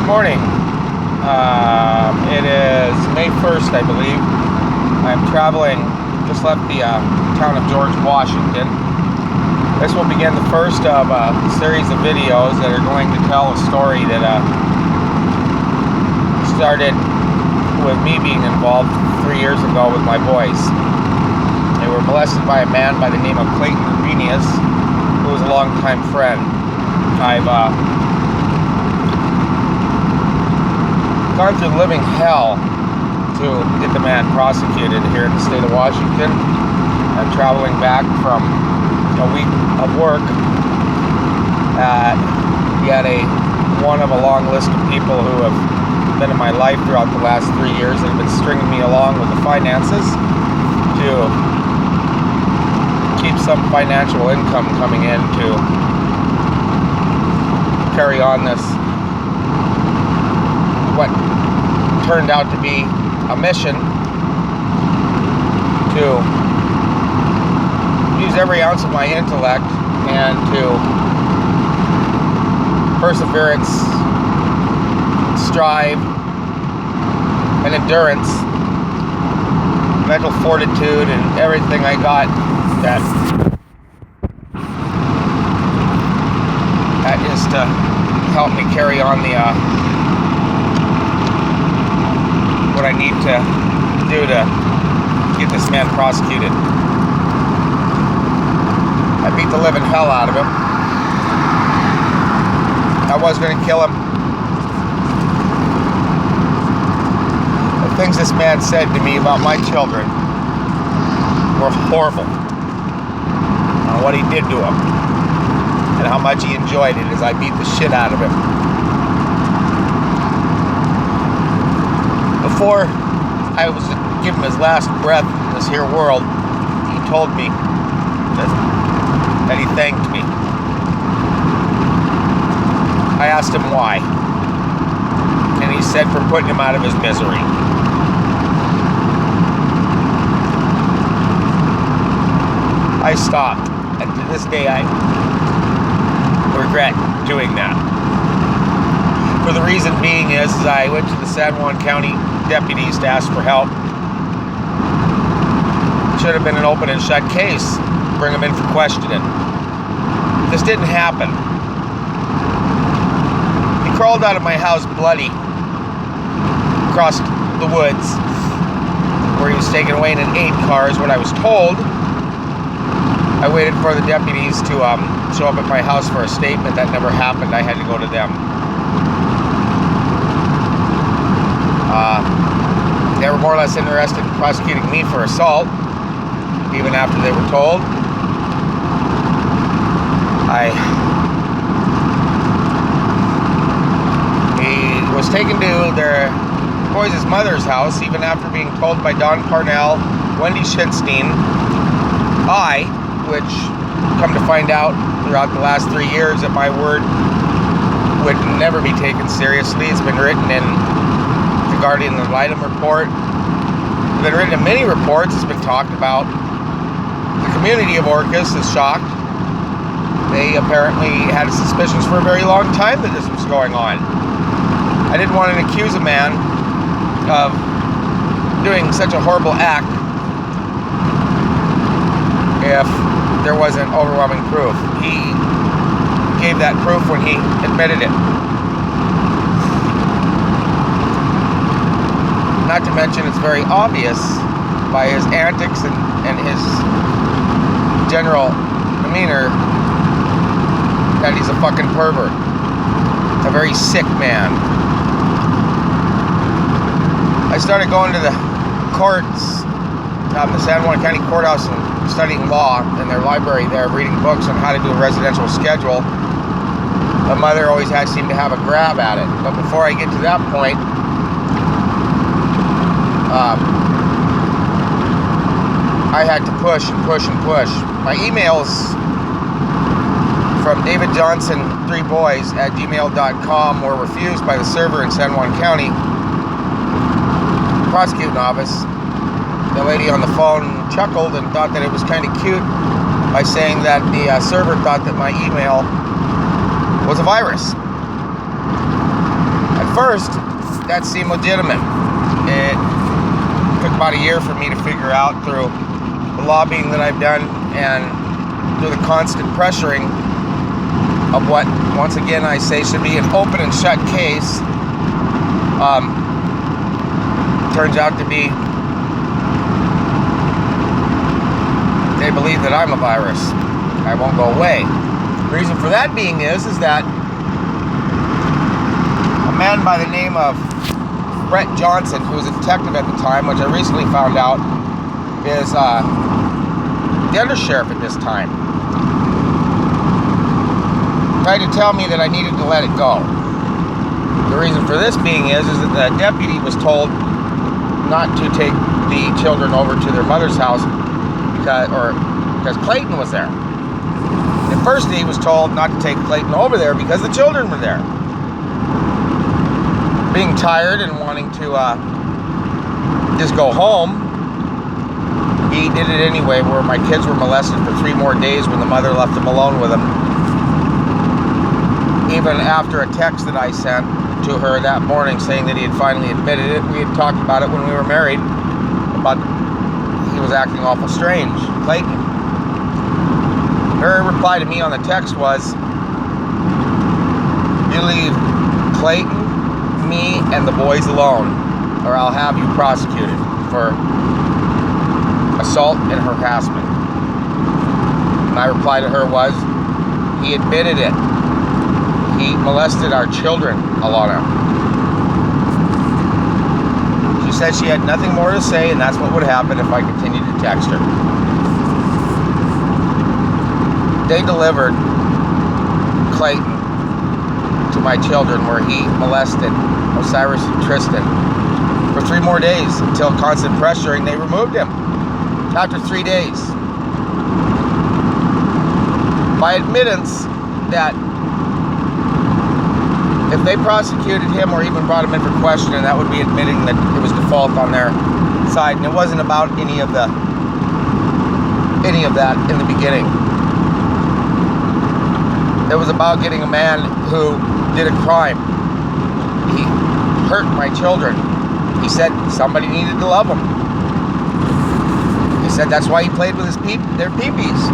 Morning. It is May 1st, I believe. I'm traveling, just left the town of George, Washington. This will begin the first of a series of videos that are going to tell a story that started with me being involved 3 years ago with my boys. They were molested by a man by the name of Clayton Urbanius, who was a longtime friend. I've gone through living hell to get the man prosecuted here in the state of Washington. I'm traveling back from a week of work at yet one of a long list of people who have been in my life throughout the last 3 years that have been stringing me along with the finances to keep some financial income coming in to carry on this what turned out to be a mission to use every ounce of my intellect and to perseverance, strive, and endurance, mental fortitude, and everything I got that is to help me carry on the what I need to do to get this man prosecuted. I beat the living hell out of him. I was going to kill him. The things this man said to me about my children were horrible. On what he did to them and how much he enjoyed it as I beat the shit out of him. Before I was to give him his last breath in this here world, he told me that he thanked me. I asked him why, and he said for putting him out of his misery. I stopped, and to this day I regret doing that. For the reason being is I went to the San Juan County deputies to ask for help. It should have been an open and shut case. Bring him in for questioning. This didn't happen. He crawled out of my house bloody across the woods where he was taken away in an 8 car is what I was told. I waited for the deputies to show up at my house for a statement. That never happened. I had to go to them. They were more or less interested in prosecuting me for assault, even after they were told. He was taken to their boys' mother's house, even after being told by Don Parnell, Wendy Shinstein, which come to find out throughout the last 3 years that my word would never be taken seriously. It's been written in the Guardian and Lightem report. It's been written in many reports. It's been talked about. The community of Orcas is shocked. They apparently had suspicions for a very long time that this was going on. I didn't want to accuse a man of doing such a horrible act if there wasn't overwhelming proof. He gave that proof when he admitted it. Not to mention, it's very obvious by his antics and his general demeanor that he's a fucking pervert. A very sick man. I started going to the courts, the San Juan County Courthouse, and studying law in their library there, reading books on how to do a residential schedule. My mother always seemed to have a grab at it. But before I get to that point, I had to push and push and push. My emails from David Johnson 3boys at gmail.com were refused by the server in San Juan County prosecuting office. The lady on the phone chuckled and thought that it was kind of cute by saying that the server thought that my email was a virus. At first, that seemed legitimate. It took about a year for me to figure out, through the lobbying that I've done and through the constant pressuring of what, once again, I say should be an open and shut case, turns out to be, they believe that I'm a virus. I won't go away. The reason for that being is that a man by the name of Brett Johnson, who was a detective at the time, which I recently found out is the undersheriff at this time, tried to tell me that I needed to let it go. The reason for this being is that the deputy was told not to take the children over to their mother's house because Clayton was there. And first he was told not to take Clayton over there because the children were there. Being tired and wanting to just go home, he did it anyway, where my kids were molested for 3 more days when the mother left them alone with him. Even after a text that I sent to her that morning saying that he had finally admitted it. We had talked about it when we were married, about he was acting awful strange, Clayton. Her reply to me on the text was, "You leave Clayton, me, and the boys alone, or I'll have you prosecuted for assault and harassment." My reply to her was, "He admitted it. He molested our children, Alana." She said she had nothing more to say, and that's what would happen if I continued to text her. They delivered Clayton to my children, where he molested Osiris and Tristan for 3 more days, until constant pressuring, they removed him after 3 days. By admittance that if they prosecuted him or even brought him in for questioning, that would be admitting that it was default on their side, and it wasn't about any of that in the beginning. It was about getting a man who did a crime. He hurt my children. He said somebody needed to love him. He said that's why he played with their peepees.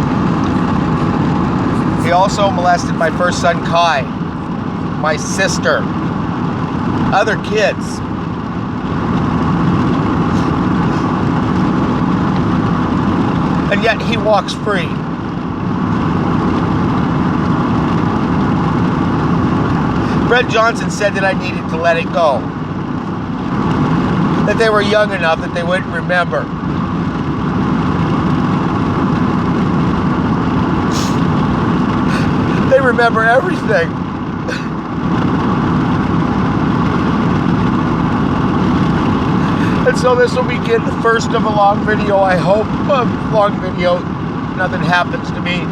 He also molested my first son, Kai, my sister, other kids. And yet he walks free. Brett Johnson said that I needed to let it go. That they were young enough that they wouldn't remember. They remember everything. And so this will begin the first of a long video, I hope. A long video. Nothing happens to me.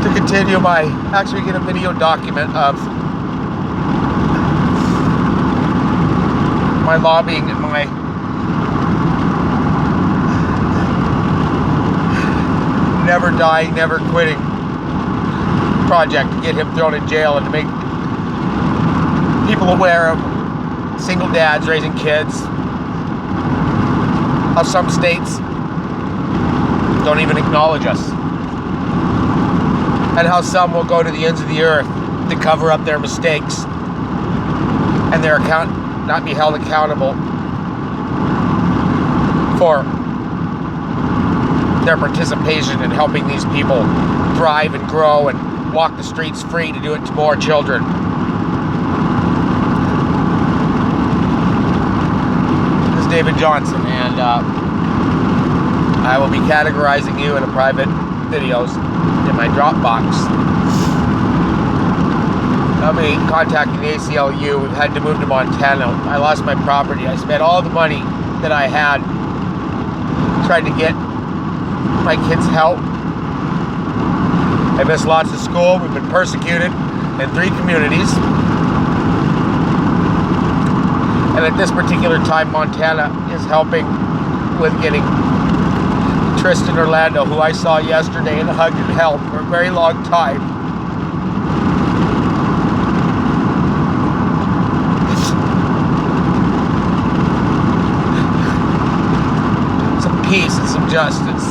To continue actually get a video document of my lobbying and my never dying, never quitting project to get him thrown in jail, and to make people aware of single dads raising kids, how some states don't even acknowledge us, and how some will go to the ends of the earth to cover up their mistakes and their not be held accountable for their participation in helping these people thrive and grow and walk the streets free to do it to more children. This is David Johnson, and I will be categorizing you in a private videos in my Dropbox. I'll be contacting the ACLU. We've had to move to Montana. I lost my property. I spent all the money that I had trying to get my kids help. I missed lots of school. We've been persecuted in 3 communities. And at this particular time, Montana is helping with getting Tristan Orlando, who I saw yesterday and hugged and held for a very long time. peace and some justice.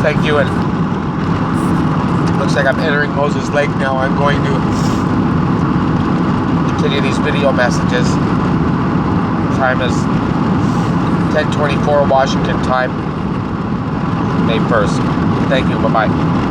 Thank you, and looks like I'm entering Moses Lake now. I'm going to continue these video messages. Time is 10:24 Washington time, May 1st. Thank you. Bye-bye.